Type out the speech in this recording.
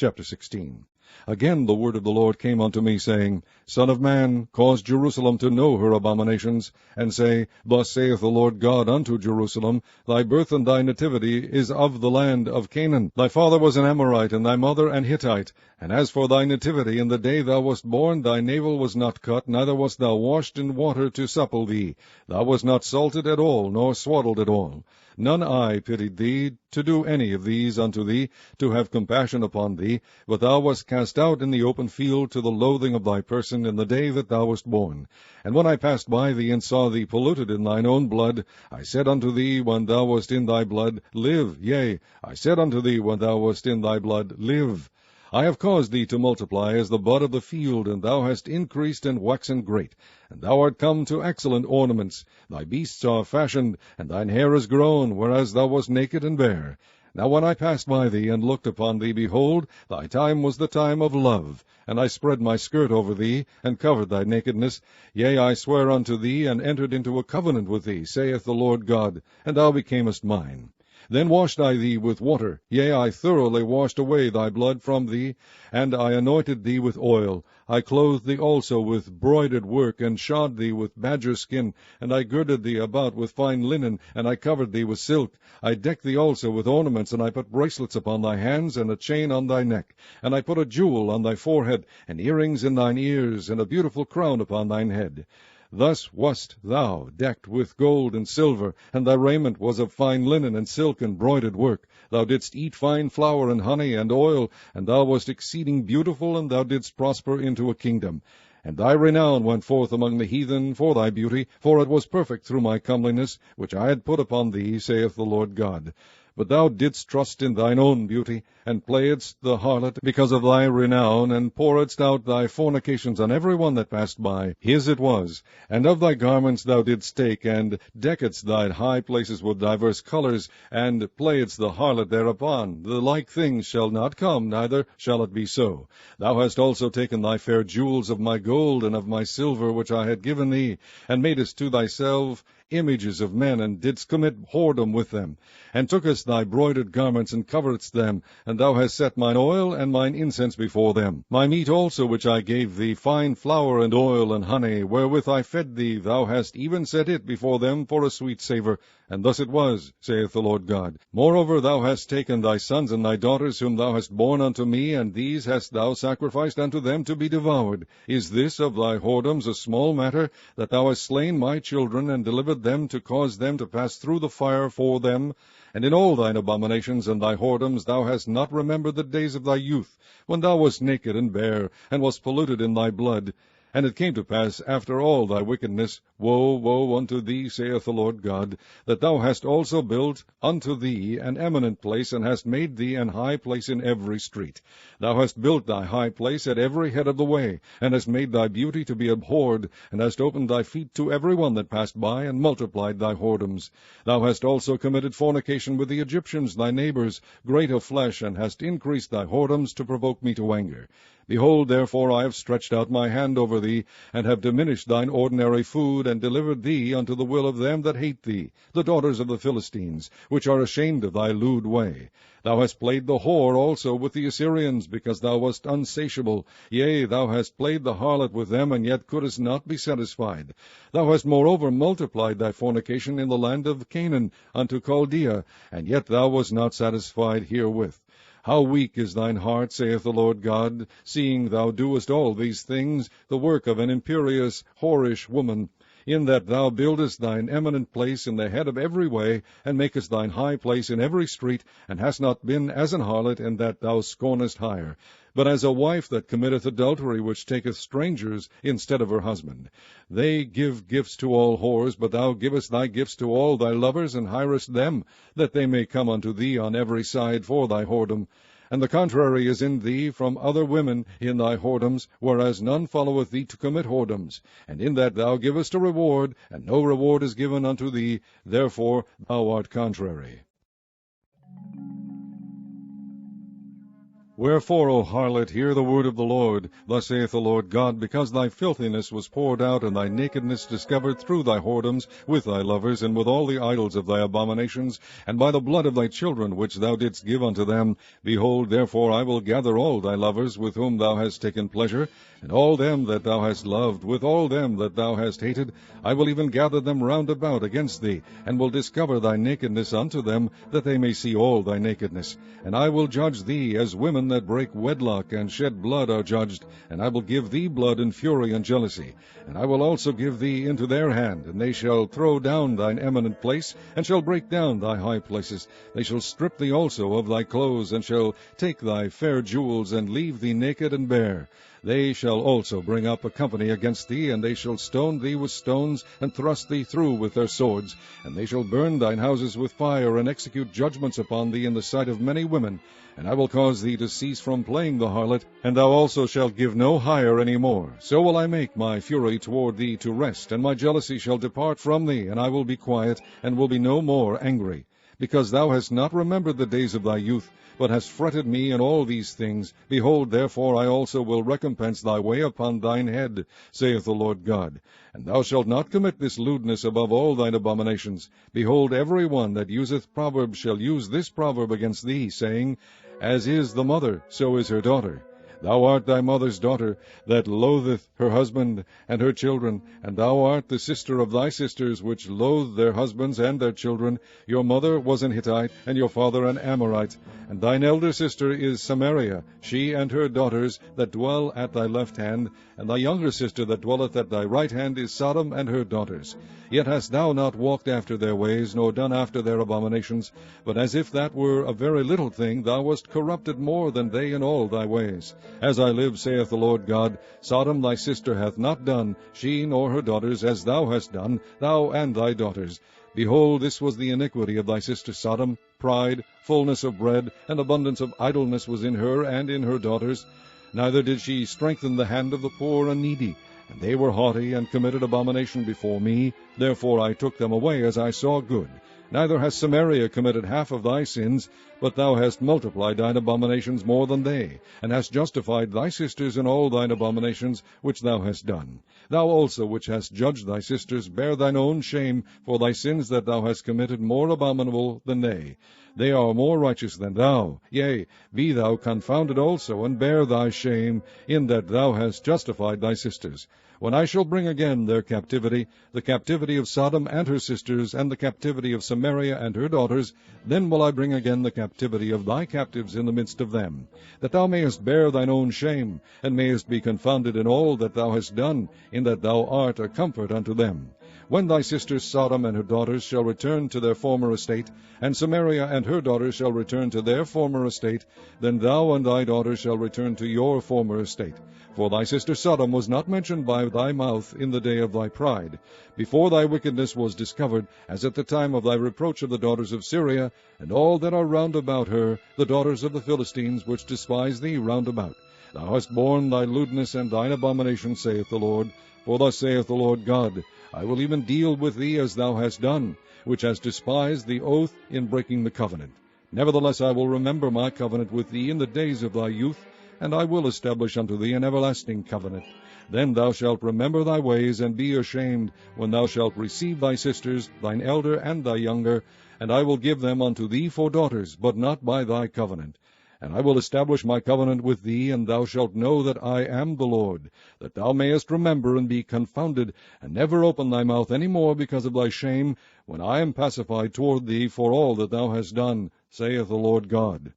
Chapter 16. Again the word of the Lord came unto me, saying, Son of man, cause Jerusalem to know her abominations, and say, Thus saith the Lord God unto Jerusalem, Thy birth and thy nativity is of the land of Canaan. Thy father was an Amorite, and thy mother an Hittite. And as for thy nativity, in the day thou wast born, thy navel was not cut, neither wast thou washed in water to supple thee. Thou wast not salted at all, nor swaddled at all. None eye pitied thee, to do any of these unto thee, to have compassion upon thee, but thou wast cast out in the open field to the loathing of thy person in the day that thou wast born. And when I passed by thee, and saw thee polluted in thine own blood, I said unto thee when thou wast in thy blood, Live. Yea, I said unto thee when thou wast in thy blood, Live. I have caused thee to multiply as the bud of the field, and thou hast increased and waxen great. And thou art come to excellent ornaments. Thy beasts are fashioned, and thine hair is grown, whereas thou wast naked and bare. Now when I passed by thee, and looked upon thee, behold, thy time was the time of love. And I spread my skirt over thee, and covered thy nakedness. Yea, I sware unto thee, and entered into a covenant with thee, saith the Lord God, and thou becamest mine. Then washed I thee with water, yea, I thoroughly washed away thy blood from thee, and I anointed thee with oil. I clothed thee also with broidered work, and shod thee with badger skin, and I girded thee about with fine linen, and I covered thee with silk. I decked thee also with ornaments, and I put bracelets upon thy hands, and a chain on thy neck. And I put a jewel on thy forehead, and earrings in thine ears, and a beautiful crown upon thine head. Thus wast thou decked with gold and silver, and thy raiment was of fine linen and silk and broidered work. Thou didst eat fine flour and honey and oil, and thou wast exceeding beautiful, and thou didst prosper into a kingdom. And thy renown went forth among the heathen for thy beauty, for it was perfect through my comeliness, which I had put upon thee, saith the Lord God. But thou didst trust in thine own beauty, and playedst the harlot because of thy renown, and pouredst out thy fornications on every one that passed by. His it was. And of thy garments thou didst take, and deckedst thy high places with divers colors, and playedst the harlot thereupon. The like things shall not come, neither shall it be so. Thou hast also taken thy fair jewels of my gold and of my silver which I had given thee, and madest to thyself images of men, and didst commit whoredom with them, and tookest thy broidered garments, and coveredst them, and thou hast set mine oil and mine incense before them. My meat also which I gave thee, fine flour and oil and honey, wherewith I fed thee, thou hast even set it before them for a sweet savour. And thus it was, saith the Lord God. Moreover, thou hast taken thy sons and thy daughters, whom thou hast borne unto me, and these hast thou sacrificed unto them to be devoured. Is this of thy whoredoms a small matter, that thou hast slain my children, and delivered them to cause them to pass through the fire for them? And in all thine abominations and thy whoredoms thou hast not remembered the days of thy youth, when thou wast naked and bare, and wast polluted in thy blood. And it came to pass after all thy wickedness, Woe, woe unto thee, saith the Lord God, that thou hast also built unto thee an eminent place, and hast made thee an high place in every street. Thou hast built thy high place at every head of the way, and hast made thy beauty to be abhorred, and hast opened thy feet to every one that passed by, and multiplied thy whoredoms. Thou hast also committed fornication with the Egyptians, thy neighbors, great of flesh, and hast increased thy whoredoms to provoke me to anger. Behold, therefore, I have stretched out my hand over thee, and have diminished thine ordinary food, and delivered thee unto the will of them that hate thee, the daughters of the Philistines, which are ashamed of thy lewd way. Thou hast played the whore also with the Assyrians, because thou wast unsatiable. Yea, thou hast played the harlot with them, and yet couldst not be satisfied. Thou hast moreover multiplied thy fornication in the land of Canaan unto Chaldea, and yet thou wast not satisfied herewith. How weak is thine heart, saith the Lord God, seeing thou doest all these things, the work of an imperious, whorish woman, in that thou buildest thine eminent place in the head of every way, and makest thine high place in every street, and hast not been as an harlot, in that thou scornest hire, but as a wife that committeth adultery, which taketh strangers instead of her husband. They give gifts to all whores, but thou givest thy gifts to all thy lovers, and hirest them, that they may come unto thee on every side for thy whoredom. And the contrary is in thee from other women in thy whoredoms, whereas none followeth thee to commit whoredoms. And in that thou givest a reward, and no reward is given unto thee, therefore thou art contrary. Wherefore, O harlot, hear the word of the Lord. Thus saith the Lord God, because thy filthiness was poured out, and thy nakedness discovered through thy whoredoms, with thy lovers, and with all the idols of thy abominations, and by the blood of thy children which thou didst give unto them, behold, therefore I will gather all thy lovers with whom thou hast taken pleasure, and all them that thou hast loved, with all them that thou hast hated, I will even gather them round about against thee, and will discover thy nakedness unto them, that they may see all thy nakedness. And I will judge thee as women that break wedlock and shed blood are judged, and I will give thee blood and fury and jealousy. And I will also give thee into their hand, and they shall throw down thine eminent place, and shall break down thy high places. They shall strip thee also of thy clothes, and shall take thy fair jewels, and leave thee naked and bare. They shall also bring up a company against thee, and they shall stone thee with stones, and thrust thee through with their swords. And they shall burn thine houses with fire, and execute judgments upon thee in the sight of many women. And I will cause thee to cease from playing the harlot, and thou also shalt give no hire any more. So will I make my fury toward thee to rest, and my jealousy shall depart from thee, and I will be quiet, and will be no more angry. Because thou hast not remembered the days of thy youth, but hast fretted me in all these things, behold, therefore I also will recompense thy way upon thine head, saith the Lord God. And thou shalt not commit this lewdness above all thine abominations. Behold, every one that useth proverbs shall use this proverb against thee, saying, As is the mother, so is her daughter. Thou art thy mother's daughter, that loatheth her husband and her children, and thou art the sister of thy sisters, which loathe their husbands and their children. Your mother was an Hittite, and your father an Amorite. And thine elder sister is Samaria, she and her daughters that dwell at thy left hand, and thy younger sister that dwelleth at thy right hand is Sodom and her daughters. Yet hast thou not walked after their ways, nor done after their abominations, but as if that were a very little thing, thou wast corrupted more than they in all thy ways. As I live, saith the Lord God, Sodom thy sister hath not done, she nor her daughters, as thou hast done, thou and thy daughters. Behold, this was the iniquity of thy sister Sodom. Pride, fullness of bread, and abundance of idleness was in her and in her daughters. Neither did she strengthen the hand of the poor and needy. And they were haughty, and committed abomination before me. Therefore I took them away as I saw good. Neither has Samaria committed half of thy sins, but thou hast multiplied thine abominations more than they, and hast justified thy sisters in all thine abominations which thou hast done. Thou also, which hast judged thy sisters, bear thine own shame for thy sins that thou hast committed more abominable than they. They are more righteous than thou. Yea, be thou confounded also, and bear thy shame, in that thou hast justified thy sisters. When I shall bring again their captivity, the captivity of Sodom and her sisters, and the captivity of Samaria and her daughters, then will I bring again the captivity of thy captives in the midst of them, that thou mayest bear thine own shame, and mayest be confounded in all that thou hast done, in that thou art a comfort unto them. When thy sister Sodom and her daughters shall return to their former estate, and Samaria and her daughters shall return to their former estate, then thou and thy daughters shall return to your former estate. For thy sister Sodom was not mentioned by thy mouth in the day of thy pride, before thy wickedness was discovered, as at the time of thy reproach of the daughters of Syria, and all that are round about her, the daughters of the Philistines, which despise thee round about. Thou hast borne thy lewdness and thine abomination, saith the Lord. For thus saith the Lord God, I will even deal with thee as thou hast done, which hast despised the oath in breaking the covenant. Nevertheless I will remember my covenant with thee in the days of thy youth, and I will establish unto thee an everlasting covenant. Then thou shalt remember thy ways, and be ashamed, when thou shalt receive thy sisters, thine elder and thy younger, and I will give them unto thee for daughters, but not by thy covenant. And I will establish my covenant with thee, and thou shalt know that I am the Lord, that thou mayest remember and be confounded, and never open thy mouth any more because of thy shame, when I am pacified toward thee for all that thou hast done, saith the Lord God.